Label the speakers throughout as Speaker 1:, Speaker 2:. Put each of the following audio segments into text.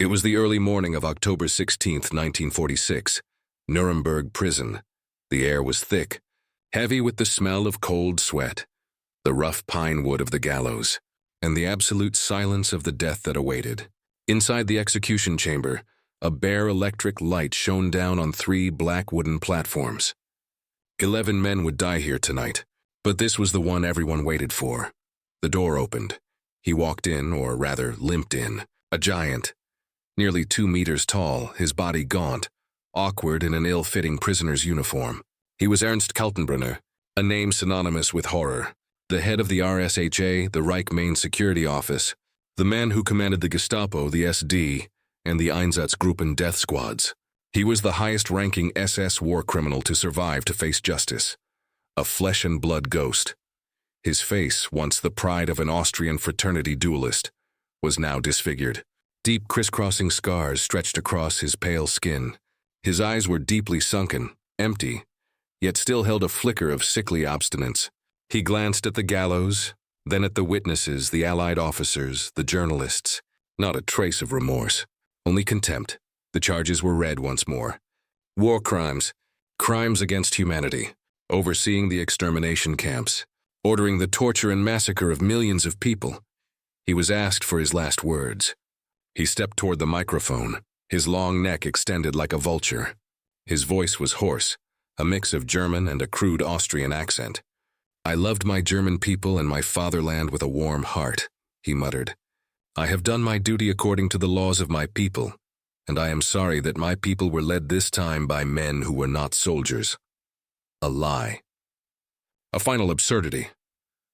Speaker 1: It was the early morning of October 16th, 1946, Nuremberg prison. The air was thick, heavy with the smell of cold sweat, the rough pine wood of the gallows, and the absolute silence of the death that awaited. Inside the execution chamber, a bare electric light shone down on 3 black wooden platforms. 11 men would die here tonight, but this was the one everyone waited for. The door opened. He walked in, or rather limped in, a giant. Nearly 2 meters tall, his body gaunt, awkward in an ill-fitting prisoner's uniform. He was Ernst Kaltenbrunner, a name synonymous with horror. The head of the RSHA, the Reich Main Security Office, the man who commanded the Gestapo, the SD, and the Einsatzgruppen death squads. He was the highest-ranking SS war criminal to survive to face justice. A flesh-and-blood ghost. His face, once the pride of an Austrian fraternity duelist, was now disfigured. Deep crisscrossing scars stretched across his pale skin. His eyes were deeply sunken, empty, yet still held a flicker of sickly obstinance. He glanced at the gallows, then at the witnesses, the Allied officers, the journalists. Not a trace of remorse, only contempt. The charges were read once more. War crimes, crimes against humanity, overseeing the extermination camps, ordering the torture and massacre of millions of people. He was asked for his last words. He stepped toward the microphone, his long neck extended like a vulture. His voice was hoarse, a mix of German and a crude Austrian accent. "I loved my German people and my fatherland with a warm heart," he muttered. "I have done my duty according to the laws of my people, and I am sorry that my people were led this time by men who were not soldiers." A lie. A final absurdity.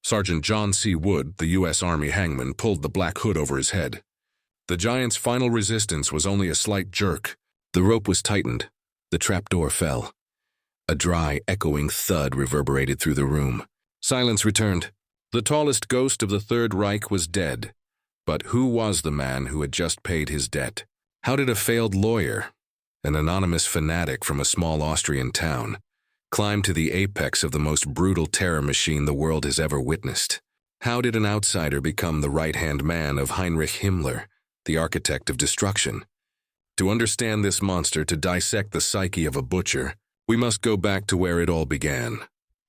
Speaker 1: Sergeant John C. Wood, the U.S. Army hangman, pulled the black hood over his head. The giant's final resistance was only a slight jerk. The rope was tightened. The trapdoor fell. A dry, echoing thud reverberated through the room. Silence returned. The tallest ghost of the Third Reich was dead. But who was the man who had just paid his debt? How did a failed lawyer, an anonymous fanatic from a small Austrian town, climb to the apex of the most brutal terror machine the world has ever witnessed? How did an outsider become the right-hand man of Heinrich Himmler, the architect of destruction? To understand this monster, to dissect the psyche of a butcher, we must go back to where it all began.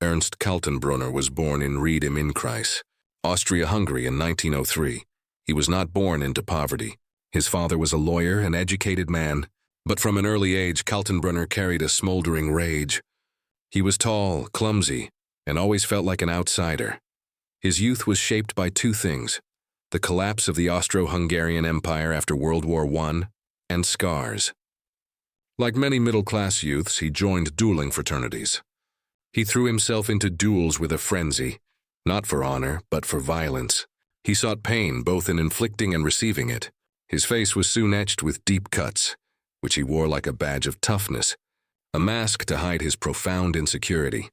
Speaker 1: Ernst Kaltenbrunner was born in Ried im Innkreis, Austria-Hungary in 1903. He was not born into poverty. His father was a lawyer, an educated man, but from an early age Kaltenbrunner carried a smoldering rage. He was tall, clumsy, and always felt like an outsider. His youth was shaped by 2 things: the collapse of the Austro-Hungarian Empire after World War I, and scars. Like many middle-class youths, he joined dueling fraternities. He threw himself into duels with a frenzy, not for honor, but for violence. He sought pain both in inflicting and receiving it. His face was soon etched with deep cuts, which he wore like a badge of toughness, a mask to hide his profound insecurity.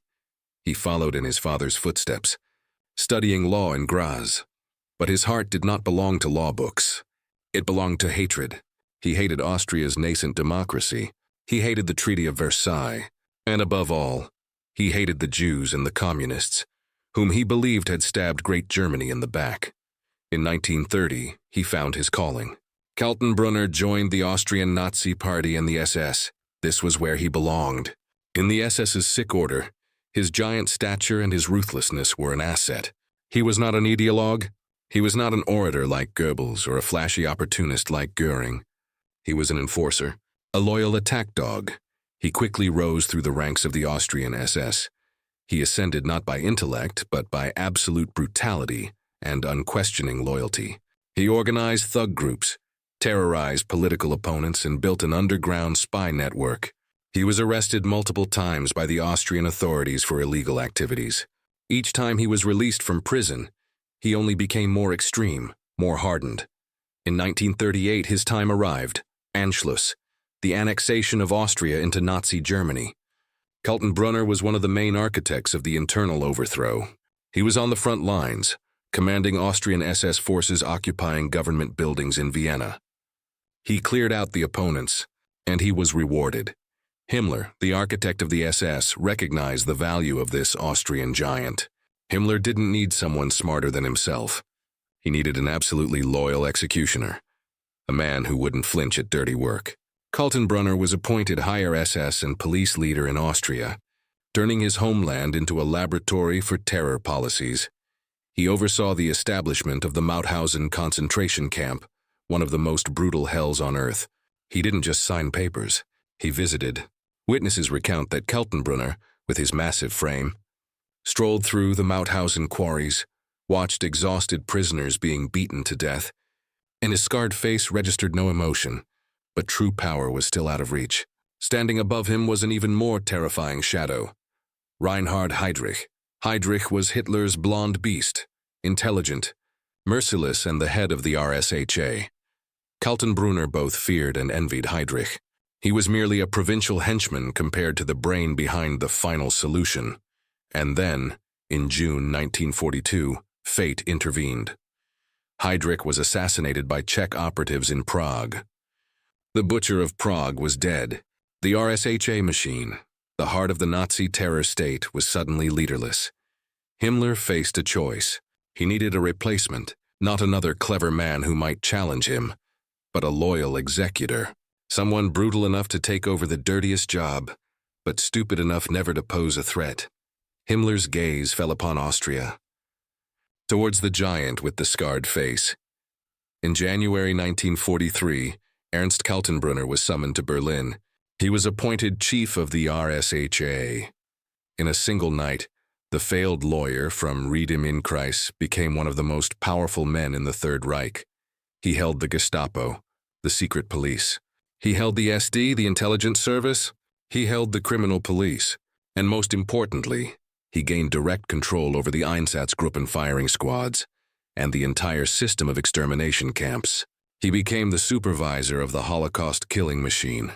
Speaker 1: He followed in his father's footsteps, studying law in Graz. But his heart did not belong to law books. It belonged to hatred. He hated Austria's nascent democracy. He hated the Treaty of Versailles. And above all, he hated the Jews and the communists, whom he believed had stabbed great Germany in the back. In 1930, he found his calling. Kaltenbrunner joined the Austrian Nazi Party and the SS. This was where he belonged. In the SS's sick order, his giant stature and his ruthlessness were an asset. He was not an ideologue. He was not an orator like Goebbels or a flashy opportunist like Goering. He was an enforcer, a loyal attack dog. He quickly rose through the ranks of the Austrian SS. He ascended not by intellect, but by absolute brutality and unquestioning loyalty. He organized thug groups, terrorized political opponents, and built an underground spy network. He was arrested multiple times by the Austrian authorities for illegal activities. Each time he was released from prison, he only became more extreme, more hardened. In 1938, his time arrived. Anschluss, the annexation of Austria into Nazi Germany. Kaltenbrunner was one of the main architects of the internal overthrow. He was on the front lines, commanding Austrian SS forces occupying government buildings in Vienna. He cleared out the opponents, and he was rewarded. Himmler, the architect of the SS, recognized the value of this Austrian giant. Himmler didn't need someone smarter than himself. He needed an absolutely loyal executioner. a man who wouldn't flinch at dirty work. Kaltenbrunner was appointed higher SS and police leader in Austria, turning his homeland into a laboratory for terror policies. He oversaw the establishment of the Mauthausen concentration camp, one of the most brutal hells on earth. He didn't just sign papers, he visited. Witnesses recount that Kaltenbrunner, with his massive frame, strolled through the Mauthausen quarries, watched exhausted prisoners being beaten to death, and his scarred face registered no emotion, but true power was still out of reach. Standing above him was an even more terrifying shadow. Reinhard Heydrich. Heydrich was Hitler's blonde beast, intelligent, merciless, and the head of the RSHA. Kaltenbrunner both feared and envied Heydrich. He was merely a provincial henchman compared to the brain behind the final solution. And then, in June 1942, fate intervened. Heydrich was assassinated by Czech operatives in Prague. The Butcher of Prague was dead. The RSHA machine, the heart of the Nazi terror state, was suddenly leaderless. Himmler faced a choice. He needed a replacement, not another clever man who might challenge him, but a loyal executor, someone brutal enough to take over the dirtiest job, but stupid enough never to pose a threat. Himmler's gaze fell upon Austria, towards the giant with the scarred face. In January 1943, Ernst Kaltenbrunner was summoned to Berlin. He was appointed chief of the RSHA. In a single night, the failed lawyer from Ried im Innkreis became one of the most powerful men in the Third Reich. He held the Gestapo, the secret police. He held the SD, the intelligence service. He held the criminal police. And most importantly, he gained direct control over the Einsatzgruppen firing squads and the entire system of extermination camps. He became the supervisor of the Holocaust killing machine.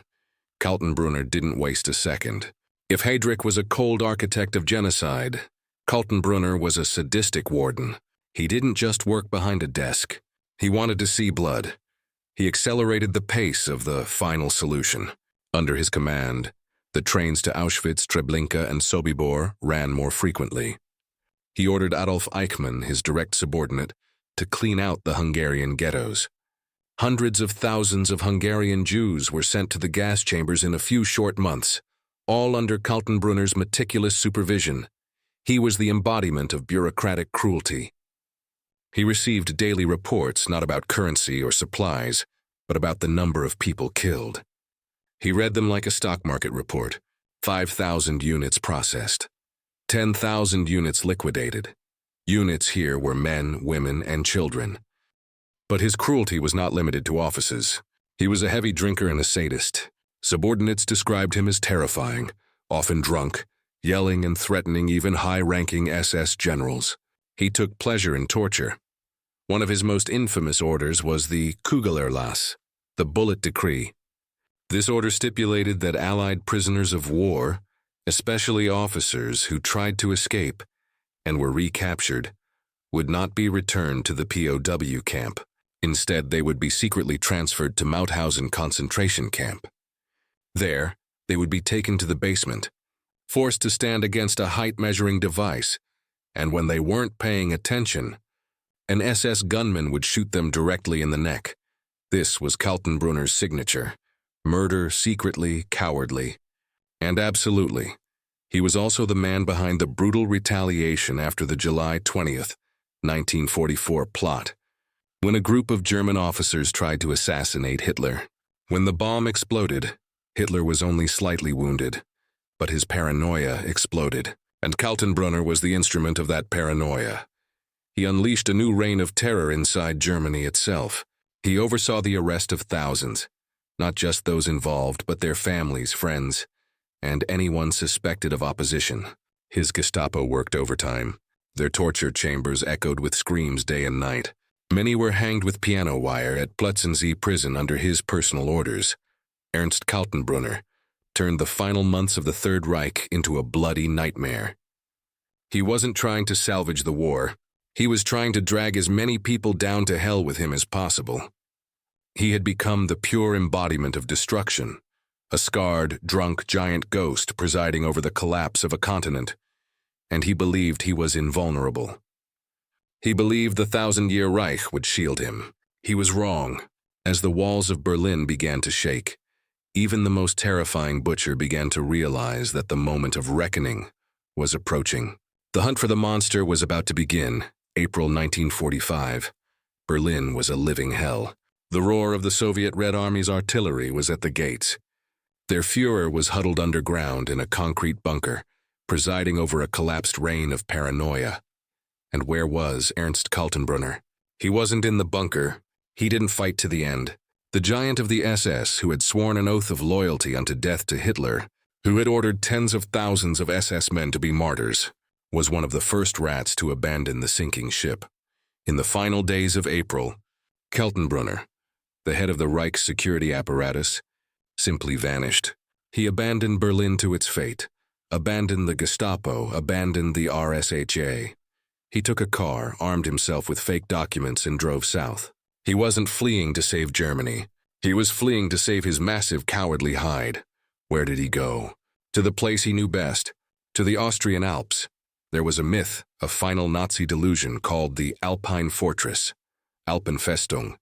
Speaker 1: Kaltenbrunner didn't waste a second. If Heydrich was a cold architect of genocide, Kaltenbrunner was a sadistic warden. He didn't just work behind a desk. He wanted to see blood. He accelerated the pace of the final solution. Under his command, the trains to Auschwitz, Treblinka, and Sobibor ran more frequently. He ordered Adolf Eichmann, his direct subordinate, to clean out the Hungarian ghettos. Hundreds of thousands of Hungarian Jews were sent to the gas chambers in a few short months, all under Kaltenbrunner's meticulous supervision. He was the embodiment of bureaucratic cruelty. He received daily reports not about currency or supplies, but about the number of people killed. He read them like a stock market report. 5,000 units processed. 10,000 units liquidated. Units here were men, women, and children. But his cruelty was not limited to offices. He was a heavy drinker and a sadist. Subordinates described him as terrifying, often drunk, yelling and threatening even high-ranking SS generals. He took pleasure in torture. One of his most infamous orders was the Kugelerlass, the bullet decree. This order stipulated that Allied prisoners of war, especially officers who tried to escape and were recaptured, would not be returned to the POW camp. Instead, they would be secretly transferred to Mauthausen concentration camp. There, they would be taken to the basement, forced to stand against a height-measuring device, and when they weren't paying attention, an SS gunman would shoot them directly in the neck. This was Kaltenbrunner's signature. Murder secretly, cowardly. And absolutely, he was also the man behind the brutal retaliation after the July 20th, 1944 plot, when a group of German officers tried to assassinate Hitler. When the bomb exploded, Hitler was only slightly wounded, but his paranoia exploded, and Kaltenbrunner was the instrument of that paranoia. He unleashed a new reign of terror inside Germany itself. He oversaw the arrest of thousands, not just those involved, but their families, friends, and anyone suspected of opposition. His Gestapo worked overtime. Their torture chambers echoed with screams day and night. Many were hanged with piano wire at Plötzensee prison under his personal orders. Ernst Kaltenbrunner turned the final months of the Third Reich into a bloody nightmare. He wasn't trying to salvage the war. He was trying to drag as many people down to hell with him as possible. He had become the pure embodiment of destruction, a scarred, drunk giant ghost presiding over the collapse of a continent, and he believed he was invulnerable. He believed the 1,000-year Reich would shield him. He was wrong, As the walls of Berlin began to shake, even the most terrifying butcher began to realize that the moment of reckoning was approaching. The hunt for the monster was about to begin. April 1945. Berlin was a living hell. The roar of the Soviet Red Army's artillery was at the gates. Their Führer was huddled underground in a concrete bunker, presiding over a collapsed reign of paranoia. And where was Ernst Kaltenbrunner? He wasn't in the bunker. He didn't fight to the end. The giant of the SS, who had sworn an oath of loyalty unto death to Hitler, who had ordered tens of thousands of SS men to be martyrs, was one of the first rats to abandon the sinking ship. In the final days of April, Kaltenbrunner, the head of the Reich's security apparatus, simply vanished. He abandoned Berlin to its fate, abandoned the Gestapo, abandoned the RSHA. He took a car, armed himself with fake documents, and drove south. He wasn't fleeing to save Germany. He was fleeing to save his massive, cowardly hide. Where did he go? To the place he knew best, to the Austrian Alps. There was a myth, a final Nazi delusion called the Alpine Fortress, Alpenfestung.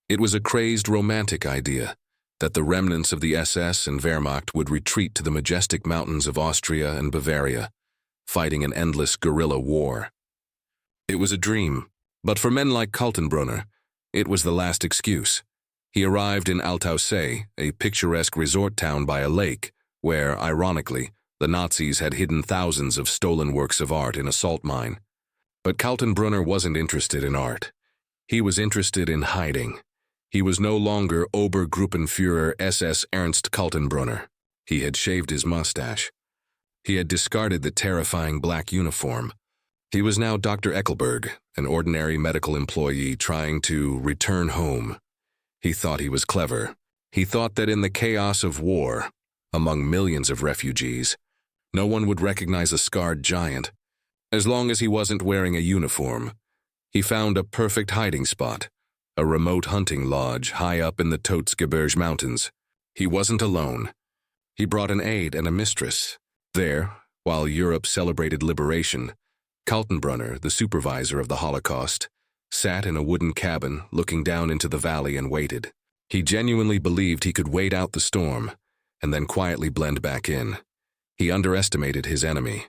Speaker 1: It was a crazed, romantic idea that the remnants of the SS and Wehrmacht would retreat to the majestic mountains of Austria and Bavaria, fighting an endless guerrilla war. It was a dream, but for men like Kaltenbrunner, it was the last excuse. He arrived in Altausee, a picturesque resort town by a lake, where, ironically, the Nazis had hidden thousands of stolen works of art in a salt mine. But Kaltenbrunner wasn't interested in art. He was interested in hiding. He was no longer Obergruppenführer SS Ernst Kaltenbrunner. He had shaved his mustache. He had discarded the terrifying black uniform. He was now Dr. Eckelberg, an ordinary medical employee trying to return home. He thought he was clever. He thought that in the chaos of war, among millions of refugees, no one would recognize a scarred giant. As long as he wasn't wearing a uniform, he found a perfect hiding spot, a remote hunting lodge high up in the Totschgebirge Mountains. He wasn't alone. He brought an aide and a mistress. There, while Europe celebrated liberation, Kaltenbrunner, the supervisor of the Holocaust, sat in a wooden cabin looking down into the valley and waited. He genuinely believed he could wait out the storm and then quietly blend back in. He underestimated his enemy.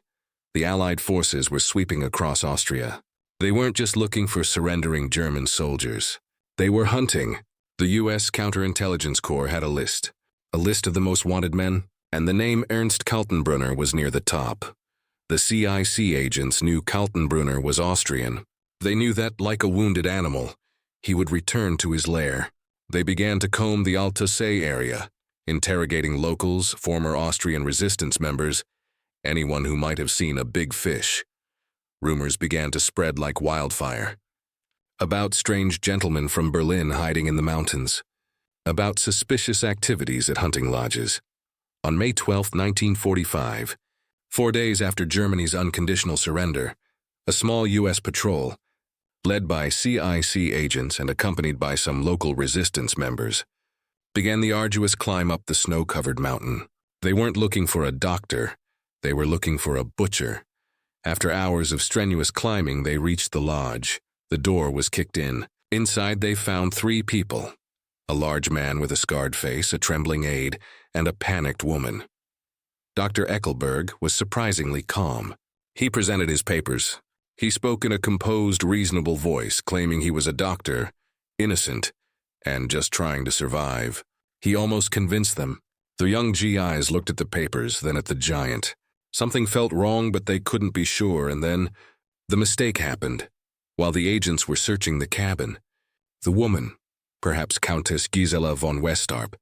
Speaker 1: The Allied forces were sweeping across Austria. They weren't just looking for surrendering German soldiers. They were hunting. The U.S. Counterintelligence Corps had a list of the most wanted men, and the name Ernst Kaltenbrunner was near the top. The CIC agents knew Kaltenbrunner was Austrian. They knew that, like a wounded animal, he would return to his lair. They began to comb the Altausee area, interrogating locals, former Austrian resistance members, anyone who might have seen a big fish. Rumors began to spread like wildfire. About strange gentlemen from Berlin hiding in the mountains. About suspicious activities at hunting lodges. On May 12, 1945, 4 days after Germany's unconditional surrender, a small U.S. patrol, led by CIC agents and accompanied by some local resistance members, began the arduous climb up the snow-covered mountain. They weren't looking for a doctor. They were looking for a butcher. After hours of strenuous climbing, they reached the lodge. The door was kicked in. Inside, they found 3 people: a large man with a scarred face, a trembling aide, and a panicked woman. Dr. Eckelberg was surprisingly calm. He presented his papers. He spoke in a composed, reasonable voice, claiming he was a doctor, innocent, and just trying to survive. He almost convinced them. The young GIs looked at the papers, then at the giant. Something felt wrong, but they couldn't be sure, and then the mistake happened. While the agents were searching the cabin, the woman, perhaps Countess Gisela von Westarp,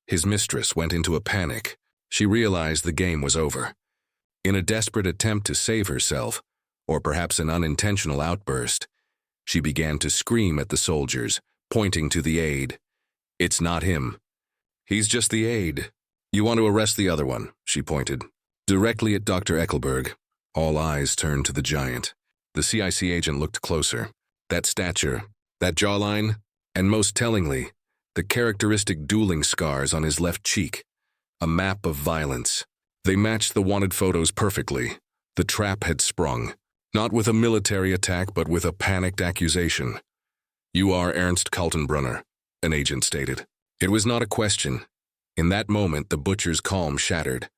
Speaker 1: his mistress, went into a panic. She realized the game was over. In a desperate attempt to save herself, or perhaps an unintentional outburst, she began to scream at the soldiers, pointing to the aide. "It's not him. He's just the aide. You want to arrest the other one," she pointed. Directly at Dr. Eckelberg, all eyes turned to the giant. The CIC agent looked closer. That stature, that jawline, and most tellingly, the characteristic dueling scars on his left cheek. A map of violence. They matched the wanted photos perfectly. The trap had sprung, not with a military attack, but with a panicked accusation. "You are Ernst Kaltenbrunner." an agent stated. It was not a question. In that moment, the butcher's calm shattered.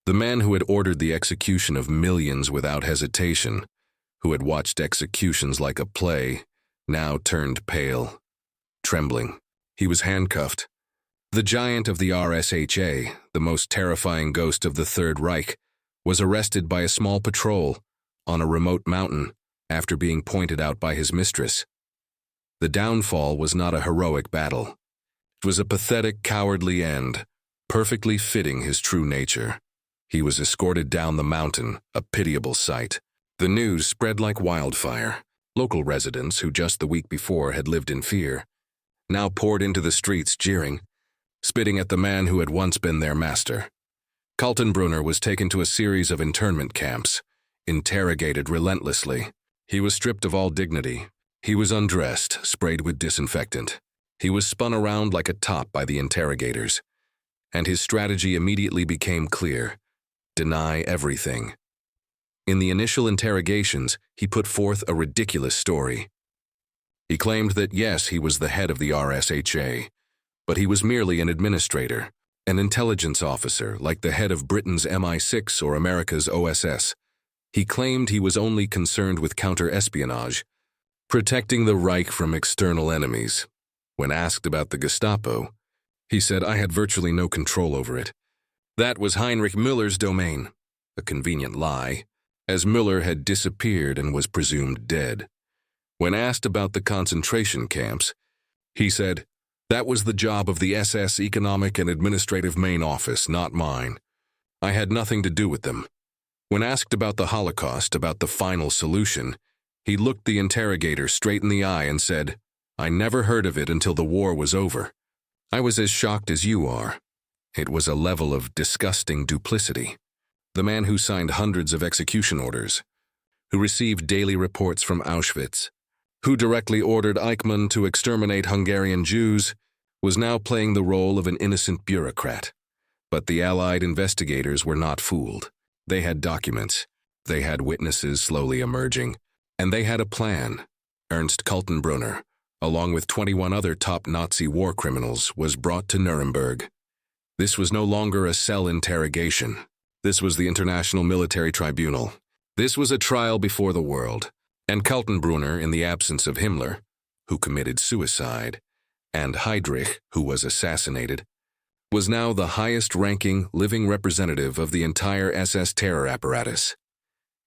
Speaker 1: The man who had ordered the execution of millions without hesitation, who had watched executions like a play, now turned pale, trembling. He was handcuffed. The giant of the RSHA, the most terrifying ghost of the Third Reich, was arrested by a small patrol on a remote mountain after being pointed out by his mistress. The downfall was not a heroic battle. It was a pathetic, cowardly end, perfectly fitting his true nature. He was escorted down the mountain, a pitiable sight. The news spread like wildfire. Local residents, who just the week before had lived in fear, now poured into the streets jeering, spitting at the man who had once been their master. Kaltenbrunner was taken to a series of internment camps, interrogated relentlessly. He was stripped of all dignity. He was undressed, sprayed with disinfectant. He was spun around like a top by the interrogators. And his strategy immediately became clear: deny everything. In the initial interrogations, he put forth a ridiculous story. He claimed that yes, he was the head of the RSHA, but he was merely an administrator, an intelligence officer like the head of Britain's MI6 or America's OSS. He claimed he was only concerned with counter-espionage, protecting the Reich from external enemies. When asked about the Gestapo, he said, "I had virtually no control over it. That was Heinrich Müller's domain." A convenient lie, as Müller had disappeared and was presumed dead. When asked about the concentration camps, he said, "That was the job of the SS Economic and Administrative Main Office, not mine. I had nothing to do with them." When asked about the Holocaust, about the final solution, he looked the interrogator straight in the eye and said, "I never heard of it until the war was over. I was as shocked as you are." It was a level of disgusting duplicity. The man who signed hundreds of execution orders, who received daily reports from Auschwitz, who directly ordered Eichmann to exterminate Hungarian Jews, was now playing the role of an innocent bureaucrat. But the Allied investigators were not fooled. They had documents, they had witnesses slowly emerging, and they had a plan. Ernst Kaltenbrunner, along with 21 other top Nazi war criminals, was brought to Nuremberg. This was no longer a cell interrogation. This was the International Military Tribunal. This was a trial before the world. And Kaltenbrunner, in the absence of Himmler, who committed suicide, and Heydrich, who was assassinated, was now the highest-ranking living representative of the entire SS terror apparatus.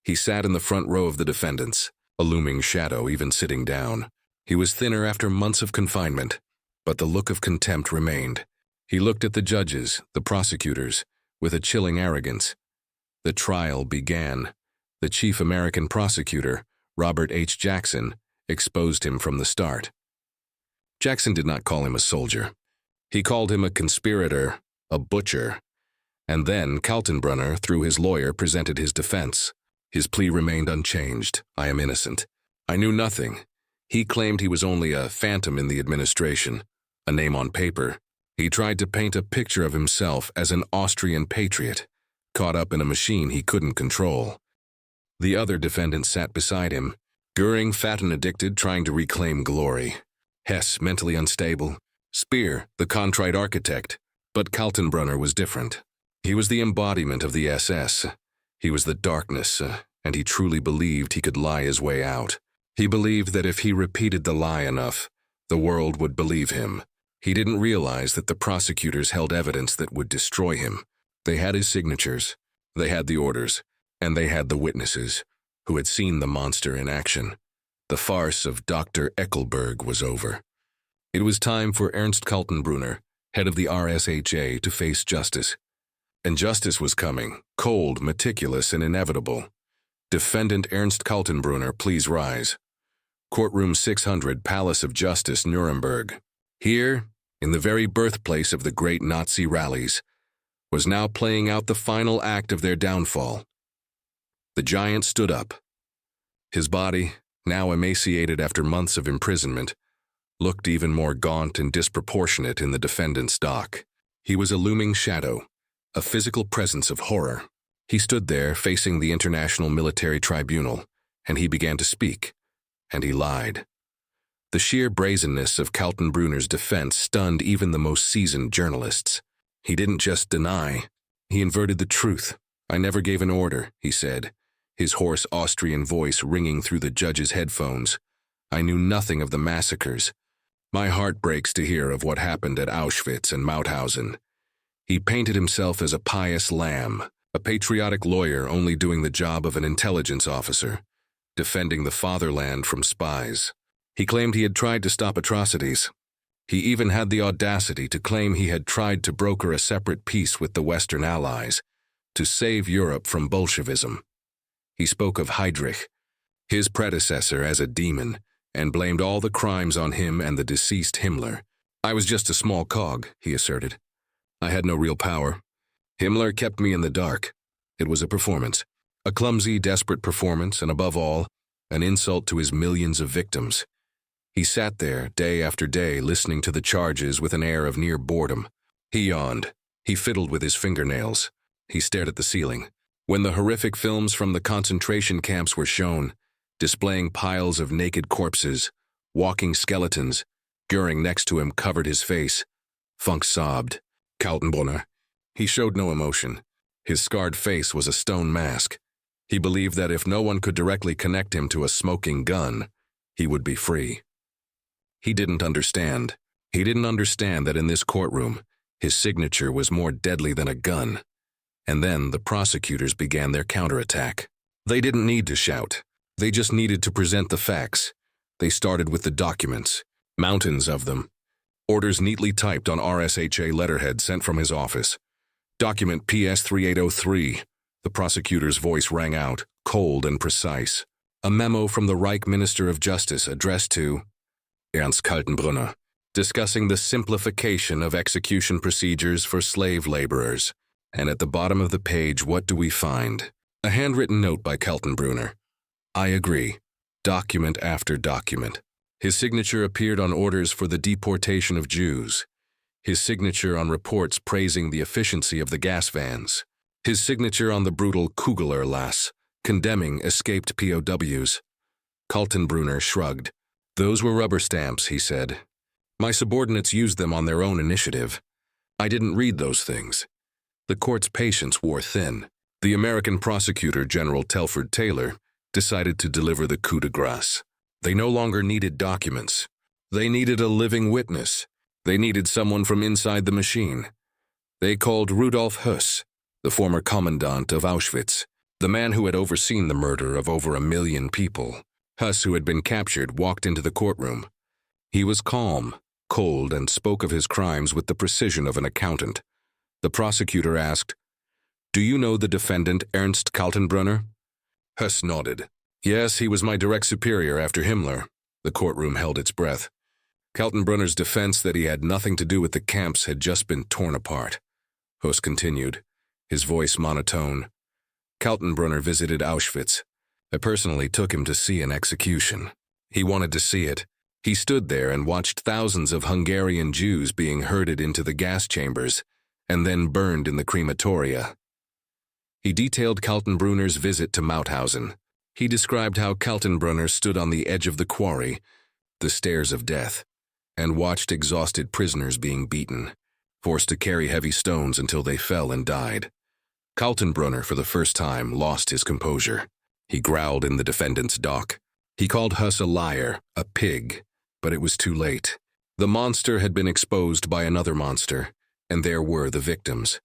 Speaker 1: He sat in the front row of the defendants, a looming shadow even sitting down. He was thinner after months of confinement, but the look of contempt remained. He looked at the judges, the prosecutors, with a chilling arrogance. The trial began. The chief American prosecutor, Robert H. Jackson, exposed him from the start. Jackson did not call him a soldier. He called him a conspirator, a butcher. And then Kaltenbrunner, through his lawyer, presented his defense. His plea remained unchanged. "I am innocent. I knew nothing." He claimed he was only a phantom in the administration, a name on paper. He tried to paint a picture of himself as an Austrian patriot, caught up in a machine he couldn't control. The other defendants sat beside him, Göring fat and addicted, trying to reclaim glory. Hess mentally unstable. Speer, the contrite architect. But Kaltenbrunner was different. He was the embodiment of the SS. He was the darkness, and he truly believed he could lie his way out. He believed that if he repeated the lie enough, the world would believe him. He didn't realize that the prosecutors held evidence that would destroy him. They had his signatures, they had the orders, and they had the witnesses who had seen the monster in action. The farce of Dr. Eckelberg was over. It was time for Ernst Kaltenbrunner, head of the RSHA, to face justice. And justice was coming, cold, meticulous, and inevitable. Defendant Ernst Kaltenbrunner, please rise. Courtroom 600, Palace of Justice, Nuremberg. Here, in the very birthplace of the great Nazi rallies, was now playing out the final act of their downfall. The giant stood up. His body, now emaciated after months of imprisonment, looked even more gaunt and disproportionate in the defendant's dock. He was a looming shadow, a physical presence of horror. He stood there facing the International Military Tribunal, and he began to speak, and he lied. The sheer brazenness of Kaltenbrunner's defense stunned even the most seasoned journalists. He didn't just deny, he inverted the truth. "I never gave an order," he said, his hoarse Austrian voice ringing through the judge's headphones. "I knew nothing of the massacres. My heart breaks to hear of what happened at Auschwitz and Mauthausen." He painted himself as a pious lamb, a patriotic lawyer only doing the job of an intelligence officer, defending the fatherland from spies. He claimed he had tried to stop atrocities. He even had the audacity to claim he had tried to broker a separate peace with the Western Allies, to save Europe from Bolshevism. He spoke of Heydrich, his predecessor, as a demon, and blamed all the crimes on him and the deceased Himmler. "I was just a small cog," he asserted. "I had no real power. Himmler kept me in the dark. It was a performance, a clumsy, desperate performance, and above all, an insult to his millions of victims." He sat there, day after day, listening to the charges with an air of near boredom. He yawned. He fiddled with his fingernails. He stared at the ceiling. When the horrific films from the concentration camps were shown, displaying piles of naked corpses, walking skeletons, Göring next to him covered his face. Funk sobbed. "Kaltenbrunner." He showed no emotion. His scarred face was a stone mask. He believed that if no one could directly connect him to a smoking gun, he would be free. He didn't understand. He didn't understand that in this courtroom, his signature was more deadly than a gun. And then the prosecutors began their counterattack. They didn't need to shout. They just needed to present the facts. They started with the documents, mountains of them. Orders neatly typed on RSHA letterhead sent from his office. "Document PS 3803. The prosecutor's voice rang out, cold and precise. "A memo from the Reich Minister of Justice addressed to Ernst Kaltenbrunner, discussing the simplification of execution procedures for slave laborers." And at the bottom of the page, what do we find? A handwritten note by Kaltenbrunner. "I agree." Document after document. His signature appeared on orders for the deportation of Jews. His signature on reports praising the efficiency of the gas vans. His signature on the brutal Kugelerlass, condemning escaped POWs. Kaltenbrunner shrugged. "Those were rubber stamps," he said. "My subordinates used them on their own initiative. I didn't read those things." The court's patience wore thin. The American prosecutor, General Telford Taylor, decided to deliver the coup de grace. They no longer needed documents. They needed a living witness. They needed someone from inside the machine. They called Rudolf Höss, the former commandant of Auschwitz, the man who had overseen the murder of over 1 million people. Höss, who had been captured, walked into the courtroom. He was calm, cold, and spoke of his crimes with the precision of an accountant. The prosecutor asked, "Do you know the defendant Ernst Kaltenbrunner?" Höss nodded. "Yes, he was my direct superior after Himmler." The courtroom held its breath. Kaltenbrunner's defense that he had nothing to do with the camps had just been torn apart. Höss continued, his voice monotone. "Kaltenbrunner visited Auschwitz. I personally took him to see an execution. He wanted to see it. He stood there and watched thousands of Hungarian Jews being herded into the gas chambers and then burned in the crematoria." He detailed Kaltenbrunner's visit to Mauthausen. He described how Kaltenbrunner stood on the edge of the quarry, the stairs of death, and watched exhausted prisoners being beaten, forced to carry heavy stones until they fell and died. Kaltenbrunner, for the first time, lost his composure. He growled in the defendant's dock. He called Höss a liar, a pig, but it was too late. The monster had been exposed by another monster, and there were the victims.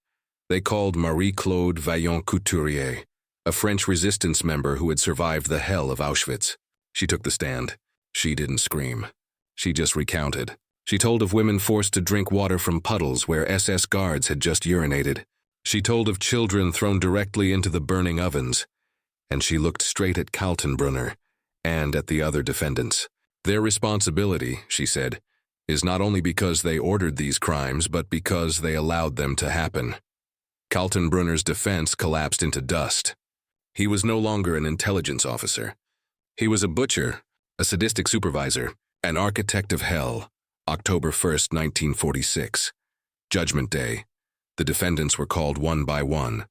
Speaker 1: They called Marie-Claude Vaillant-Couturier, a French resistance member who had survived the hell of Auschwitz. She took the stand. She didn't scream. She just recounted. She told of women forced to drink water from puddles where SS guards had just urinated. She told of children thrown directly into the burning ovens. And she looked straight at Kaltenbrunner and at the other defendants. Their responsibility, she said, is not only because they ordered these crimes, but because they allowed them to happen. Kaltenbrunner's defense collapsed into dust. He was no longer an intelligence officer. He was a butcher, a sadistic supervisor, an architect of hell. October 1st, 1946. Judgment Day. The defendants were called one by one.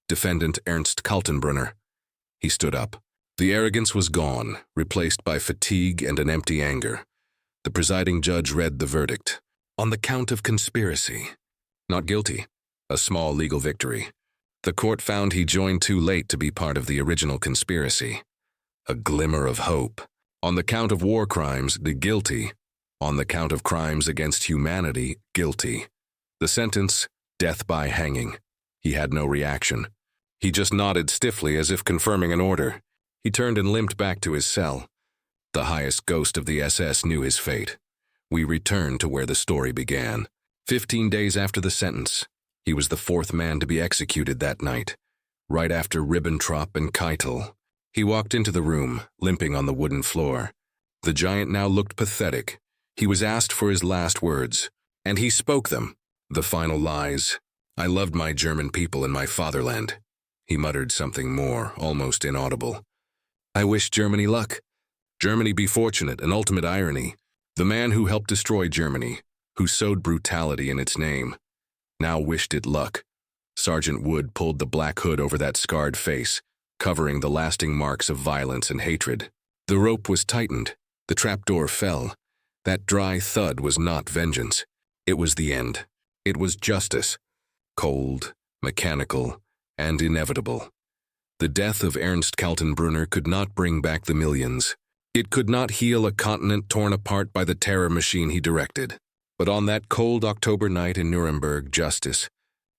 Speaker 1: Defendant Ernst Kaltenbrunner. He stood up. The arrogance was gone, replaced by fatigue and an empty anger. The presiding judge read the verdict. On the count of conspiracy. Not guilty. A small legal victory. The court found he joined too late to be part of the original conspiracy. A glimmer of hope. On the count of war crimes, the guilty. On the count of crimes against humanity, guilty. The sentence, death by hanging. He had no reaction. He just nodded stiffly as if confirming an order. He turned and limped back to his cell. The highest ghost of the SS knew his fate. We returned to where the story began. 15 days after the sentence, he was the fourth man to be executed that night, right after Ribbentrop and Keitel. He walked into the room, limping on the wooden floor. The giant now looked pathetic. He was asked for his last words, and he spoke them. The final lies. I loved my German people and my fatherland. He muttered something more, almost inaudible. I wish Germany luck. Germany be fortunate, an ultimate irony. The man who helped destroy Germany, who sowed brutality in its name, now wished it luck. Sergeant Wood pulled the black hood over that scarred face, covering the lasting marks of violence and hatred. The rope was tightened. The trapdoor fell. That dry thud was not vengeance. It was the end. It was justice. Cold, mechanical, and inevitable. The death of Ernst Kaltenbrunner could not bring back the millions. It could not heal a continent torn apart by the terror machine he directed. But on that cold October night in Nuremberg, justice,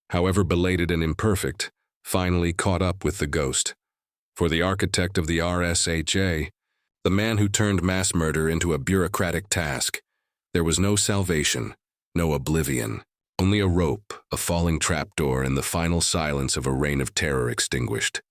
Speaker 1: however belated and imperfect, finally caught up with the ghost. For the architect of the RSHA, the man who turned mass murder into a bureaucratic task, there was no salvation, no oblivion, only a rope, a falling trapdoor, and the final silence of a reign of terror extinguished.